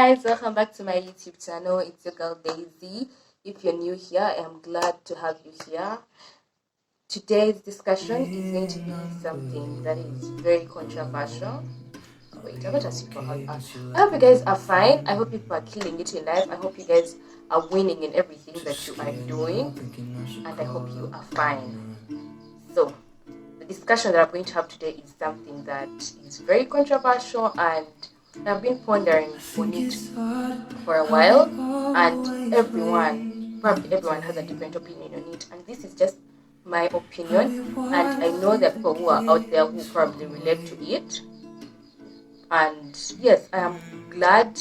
guys, welcome back to my YouTube channel. It's your girl Daisy. If you're new here, I'm glad to have you here. Today's discussion is going to be something that is very controversial. Wait, I got to ask you how you are. I hope you guys are fine. I hope people are killing it in life. I hope you guys are winning in everything that you are doing, and I hope you are fine. So, the discussion that I'm going to have today is something that is very controversial, and I've been pondering on it for a while, and probably everyone has a different opinion on it, and this is just my opinion, and I know there are people who are out there who probably relate to it. And yes, I am glad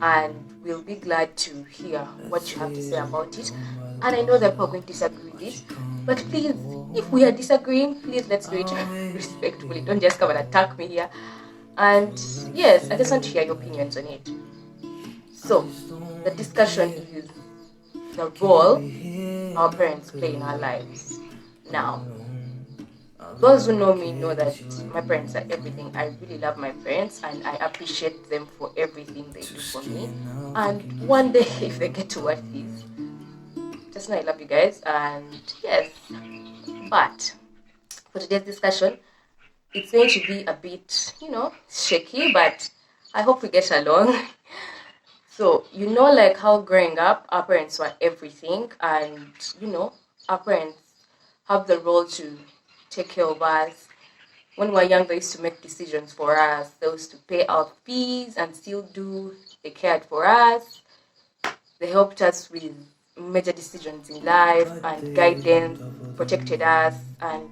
and will be glad to hear what you have to say about it. And I know that people are going to disagree with it, but please, if we are disagreeing, please let's do it respectfully. Don't just come and attack me here. And yes, I just want to hear your opinions on it. So, the discussion is the role our parents play in our lives. Now, those who know me know that my parents are everything. I really love my parents and I appreciate them for everything they do for me. And one day, if they get to watch this, just know I love you guys. And yes, but for today's discussion, it's going to be a bit, shaky, but I hope we get along. So, like how growing up, our parents were everything, and, our parents have the role to take care of us. When we were young, they used to make decisions for us. They used to pay our fees and still do. They cared for us. They helped us with major decisions in life and guidance, protected us, and,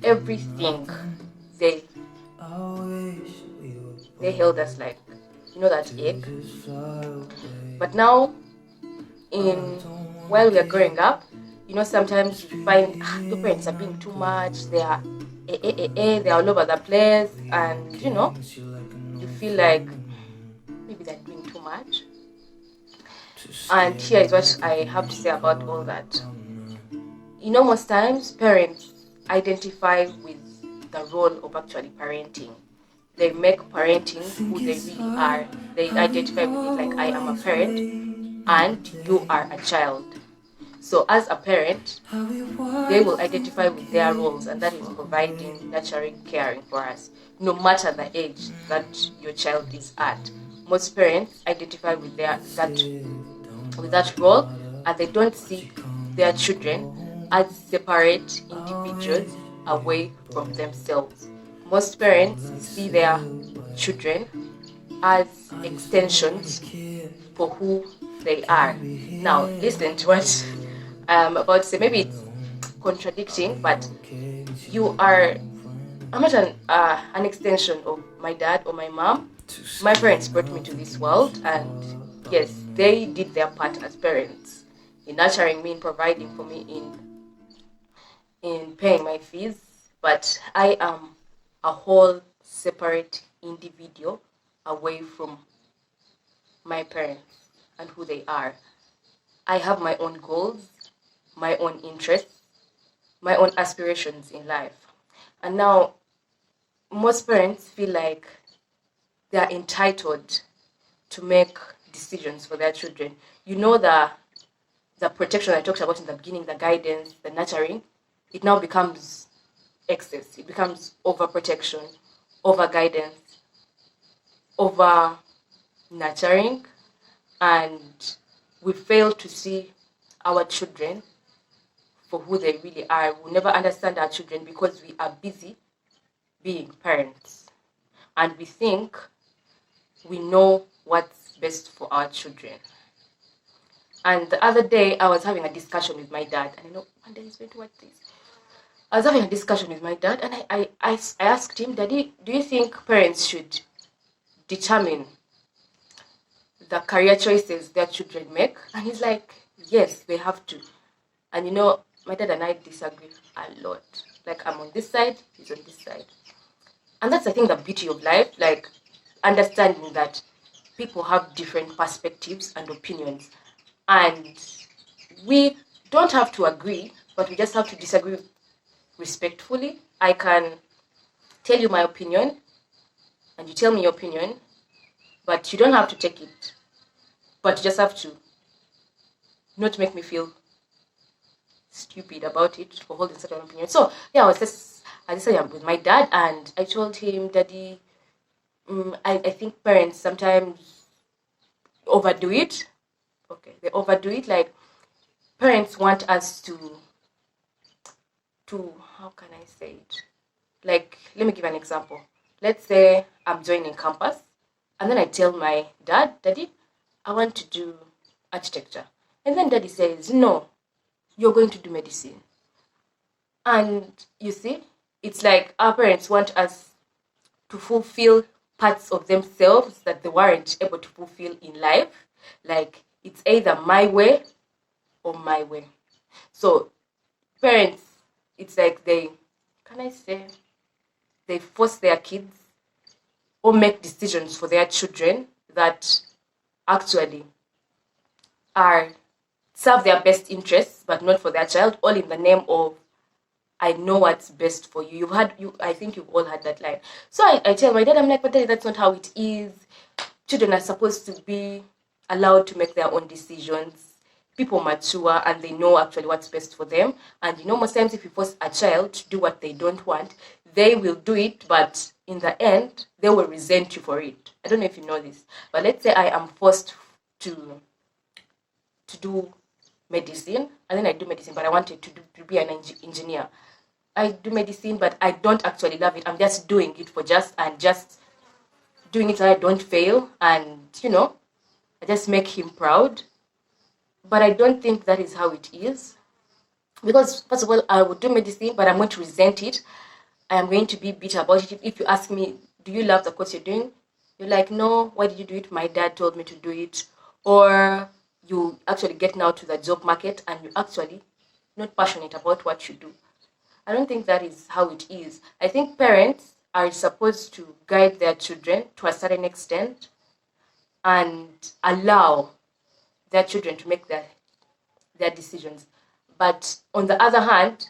everything. They held us like, that egg. But now, while we are growing up, sometimes you find your parents are being too much. They are they're all over the place, and you feel like maybe they're doing too much. And here is what I have to say about all that. Most times parents identify with the role of actually parenting. They make parenting who they really are. They identify with it like, I am a parent and you are a child. So as a parent, they will identify with their roles, and that is providing, nurturing, caring for us, no matter the age that your child is at. Most parents identify with that role, and they don't see their children as separate individuals away from themselves. Most parents see their children as extensions for who they are. Now, listen to what I'm about to say. Maybe it's contradicting, but I'm not an extension of my dad or my mom. My parents brought me to this world, and yes, they did their part as parents in nurturing me, in providing for me, in paying my fees. But I am a whole separate individual away from my parents and who they are. I have my own goals, my own interests, my own aspirations in life. And now, most parents feel like they are entitled to make decisions for their children. The protection I talked about in the beginning, the guidance, the nurturing, it now becomes excess. It becomes overprotection, over guidance, over nurturing, and we fail to see our children for who they really are. We never understand our children because we are busy being parents, and we think we know what's best for our children. And the other day, I was having a discussion with my dad, and one day he's going to watch this. I was having a discussion with my dad, and I asked him, Daddy, do you think parents should determine the career choices their children make? And he's like, yes, they have to. And my dad and I disagree a lot. Like, I'm on this side, he's on this side. And that's, I think, the beauty of life, like understanding that people have different perspectives and opinions. And we don't have to agree, but we just have to disagree respectfully. I can tell you my opinion, and you tell me your opinion, but you don't have to take it. But you just have to not make me feel stupid about it for holding such an opinion. So yeah, I decided with my dad, and I told him, Daddy, I think parents sometimes overdo it. Okay, they overdo it. Like, parents want us to how can I say it? Like, let me give an example. Let's say I'm joining campus, and then I tell my dad, Daddy, I want to do architecture. And then Daddy says, no, you're going to do medicine. And you see, it's like our parents want us to fulfill parts of themselves that they weren't able to fulfill in life. Like, it's either my way or my way. So parents, it's like they force their kids or make decisions for their children that actually serve their best interests, but not for their child, all in the name of, I know what's best for you. I think you've all had that line. So I tell my dad, I'm like, but Daddy, that's not how it is. Children are supposed to be allowed to make their own decisions. People mature and they know actually what's best for them. And most times if you force a child to do what they don't want, they will do it, but in the end, they will resent you for it. I don't know if you know this, but let's say I am forced to do medicine, and then I do medicine, but I wanted to be an engineer. I do medicine, but I don't actually love it. I'm just doing it for just doing it so I don't fail, and I just make him proud. But I don't think that is how it is. Because first of all, I would do medicine, but I'm going to resent it. I am going to be bitter about it. If you ask me, do you love the course you're doing? You're like, no, why did you do it? My dad told me to do it. Or you actually get now to the job market and you're actually not passionate about what you do. I don't think that is how it is. I think parents are supposed to guide their children to a certain extent and allow their children to make their decisions. But on the other hand,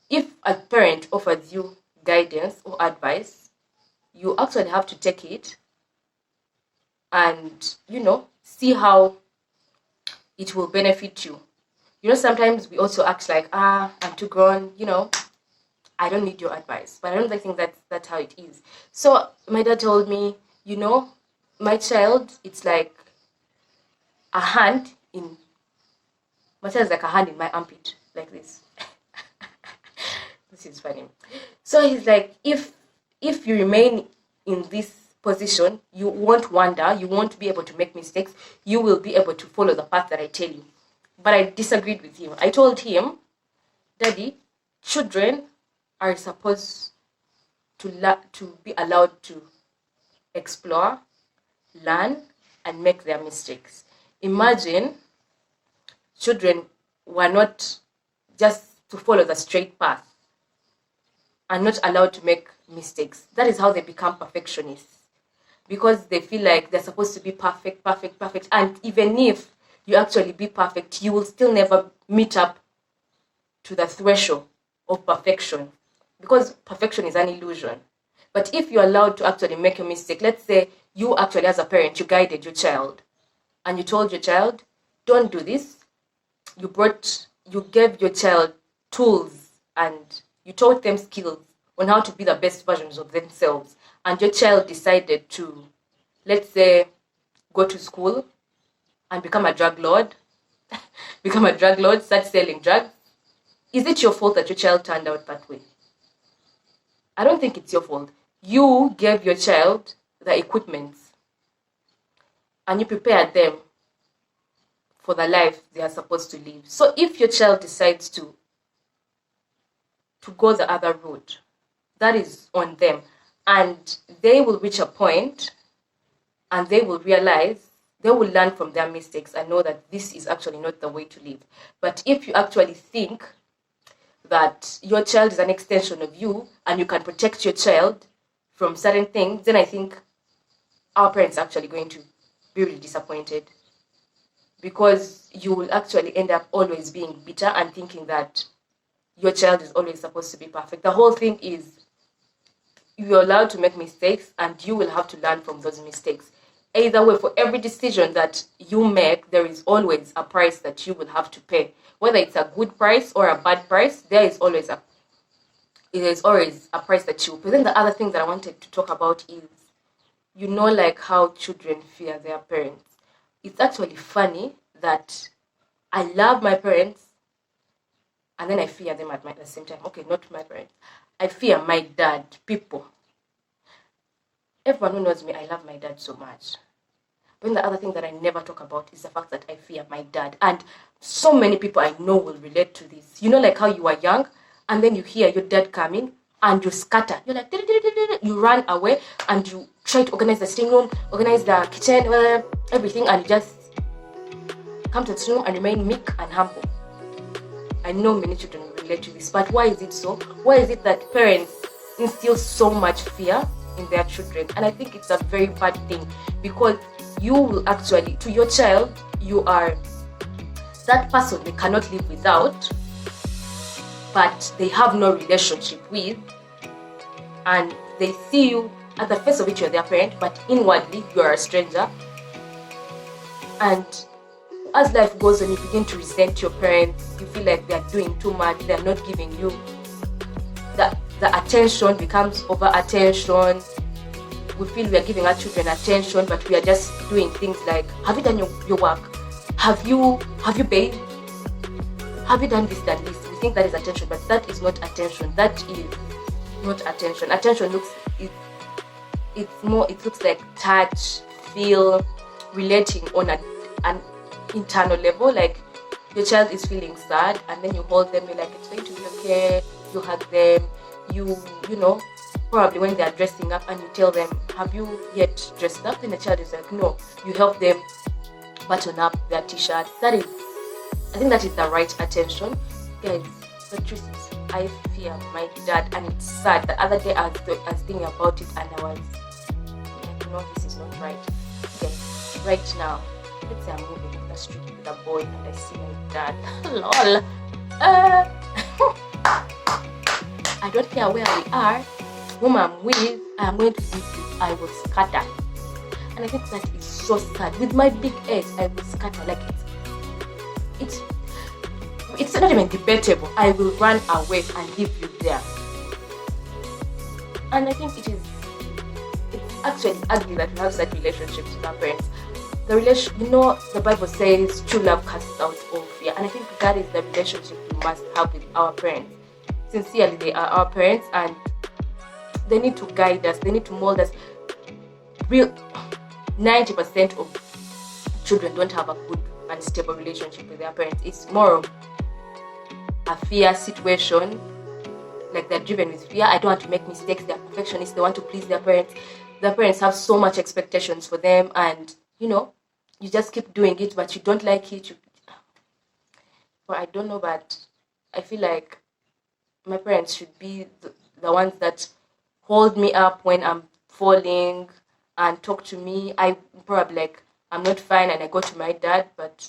if a parent offers you guidance or advice, you actually have to take it and, see how it will benefit you. Sometimes we also act like, I'm too grown, I don't need your advice. But I don't think that's how it is. So my dad told me, my child, it's like a hand in my child is like a hand in my armpit, like this. This is funny. So he's like, if you remain in this position, you won't wander, you won't be able to make mistakes, you will be able to follow the path that I tell you. But I disagreed with him. I told him, Daddy, children are supposed to be allowed to explore, learn, and make their mistakes. Imagine children were not just to follow the straight path and not allowed to make mistakes. That is how they become perfectionists, because they feel like they're supposed to be perfect. And even if you actually be perfect, you will still never meet up to the threshold of perfection, because perfection is an illusion. But if you're allowed to actually make a mistake, let's say you actually as a parent, you guided your child and you told your child, don't do this. You gave your child tools and you taught them skills on how to be the best versions of themselves. And your child decided to, let's say, go to school and become a drug lord, start selling drugs. Is it your fault that your child turned out that way? I don't think it's your fault. You gave your child the equipment and you prepared them for the life they are supposed to live. So if your child decides to go the other route, that is on them. And they will reach a point and they will realize, they will learn from their mistakes and know that this is actually not the way to live. But if you actually think that your child is an extension of you and you can protect your child from certain things, then I think our parents are actually going to be really disappointed, because you will actually end up always being bitter and thinking that your child is always supposed to be perfect. The whole thing is you're allowed to make mistakes and you will have to learn from those mistakes. Either way, for every decision that you make, there is always a price that you will have to pay. Whether it's a good price or a bad price, there is always a price that you will pay. Then the other thing that I wanted to talk about is, like how children fear their parents. It's actually funny that I love my parents and then I fear them at the same time. Okay, not my parents. I fear my dad, people. Everyone who knows me, I love my dad so much. But the other thing that I never talk about is the fact that I fear my dad. And so many people I know will relate to this. Like how you are young and then you hear your dad coming and you scatter. You're like, you run away and you try to organize the sitting room, organize the kitchen, everything, and you just come to the sitting room and remain meek and humble. I know many children will relate to this, but why is it so? Why is it that parents instill so much fear in their children? And I think it's a very bad thing, because you will actually, to your child, you are that person they cannot live without, but they have no relationship with, and they see you at the face of it, you're their parent, but inwardly you are a stranger. And as life goes on, you begin to resent your parents. You feel like they're doing too much, they're not giving you the attention, becomes over attention. We feel we are giving our children attention, but we are just doing things like, have you done your work? Have you bathed? Have you done this, done this? We think that is attention, but that is not attention. That is not attention. Attention looks like touch, feel, relating on an internal level. Like your child is feeling sad and then you hold them, you're like, it's going to be okay. You hug them, probably when they're dressing up and you tell them, have you yet dressed up? Then the child is like, no. You help them button up their t-shirt. I think that is the right attention. Guys, the truth is, I fear my dad, and it's sad. The other day I was thinking about it and I was like, this is not right. Okay, right now, let's say I'm moving in the street with a boy and I see my dad. Lol. I don't care where we are, whom I'm with, I'm going to beat you. I will scatter. And I think that is so sad. With my big age, I will scatter. Like it's not even debatable. I will run away and leave you there. And I think it's actually ugly that we have such relationships with our parents. The Bible says true love casts out all fear. And I think that is the relationship we must have with our parents. Sincerely, they are our parents and they need to guide us, they need to mold us. 90% of children don't have a good and stable relationship with their parents. It's more of a fear situation, like they're driven with fear. I don't want to make mistakes. They're perfectionists. They want to please their parents. Their parents have so much expectations for them, and you just keep doing it, but you don't like it. I don't know, but I feel like my parents should be the ones that hold me up when I'm falling and talk to me. I probably like, I'm not fine and I go to my dad, but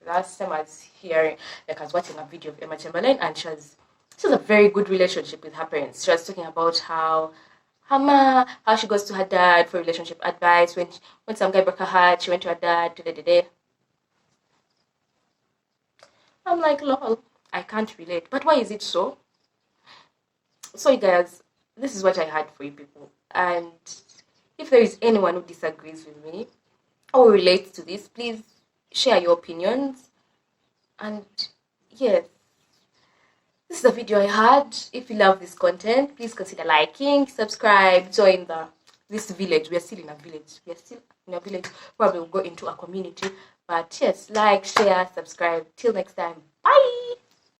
last time I was hearing, I was watching a video of Emma Chamberlain, and she has a very good relationship with her parents. She was talking about how she goes to her dad for relationship advice. When some guy broke her heart, she went to her dad. I'm like, lol, I can't relate. But why is it so? So you guys, this is what I had for you people. And if there is anyone who disagrees with me or relates to this, please share your opinions. And yes, this is the video I had. If you love this content, please consider liking, subscribe, join this village. We are still in a village. Probably we'll go into a community. But yes, like, share, subscribe. Till next time. Bye.